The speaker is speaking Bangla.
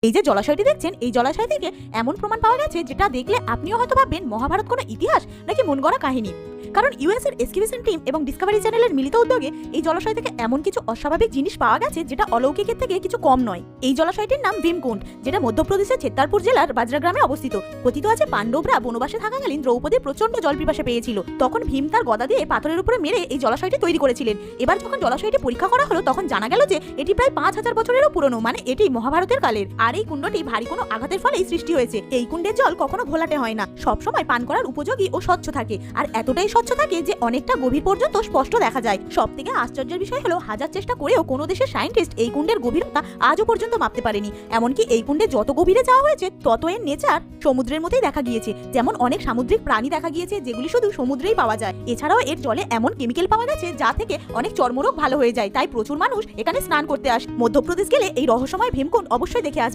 এই যে জলাশয়টি দেখছেন, এই জলাশয় থেকে এমন প্রমাণ পাওয়া গেছে যেটা দেখলে আপনিও হয়তো ভাববেন মহাভারত কোনো ইতিহাস নাকি মন গড়া কাহিনী। কারণ ইউএস এর এক্সকিভিশন টিম এবং ডিসকভারি চ্যানেলের মিলিত উদ্যোগে এই জলাশয় থেকে এমন কিছু অস্বাভাবিক জিনিস পাওয়া গেছে যেটা অলৌকিকের থেকে কিছু কম নয়। এই জলাশয়টির নাম ভীমকুণ্ড, যেটা মধ্যপ্রদেশের ছেত্তারপুর জেলার বাজরা গ্রামে অবস্থিত। কথিত আছে পাণ্ডবরা বনবাসে থাকাকালীন দ্রৌপদীর প্রচন্ড জল পিপাসা পেয়েছিল, তখন ভীম তার গদা দিয়ে পাথরের উপরে মেরে এই জলাশয়টি তৈরি করেছিলেন। এবার যখন জলাশয়টি পরীক্ষা করা হলো তখন জানা গেল যে এটি প্রায় 5000 বছরেরও পুরনো, মানে এটি মহাভারতের কালের। আর এই কুণ্ডটি ভারী কোনো আঘাতের ফলেই সৃষ্টি হয়েছে। এই কুণ্ডের জল কখনো ঘোলাটে হয় না, সবসময় পান করার উপযোগী ও স্বচ্ছ থাকে। আর এতটাই স্বচ্ছ থাকে যে অনেকটা গভীর পর্যন্ত স্পষ্ট দেখা যায়। সব থেকে আশ্চর্যের বিষয় হলো হাজার চেষ্টা করেও কোনো দেশের সায়েন্টিস্ট এই কুণ্ডের গভীরতা আজও পর্যন্ত মাপতে পারেনি। এমনকি এই কুণ্ডে যত গভীরে যাওয়া হয়েছে তত এর নেচার সমুদ্রের মতোই দেখা গিয়েছে। যেমন অনেক সামুদ্রিক প্রাণী দেখা গিয়েছে যেগুলি শুধু সমুদ্রেই পাওয়া যায়। এছাড়াও এর জলে এমন কেমিক্যাল পাওয়া গেছে যা থেকে অনেক চর্মরোগ ভালো হয়ে যায়, তাই প্রচুর মানুষ এখানে স্নান করতে আসে। মধ্যপ্রদেশ গেলে এই রহস্যময় ভীমকুণ্ড অবশ্যই দেখে আসবে।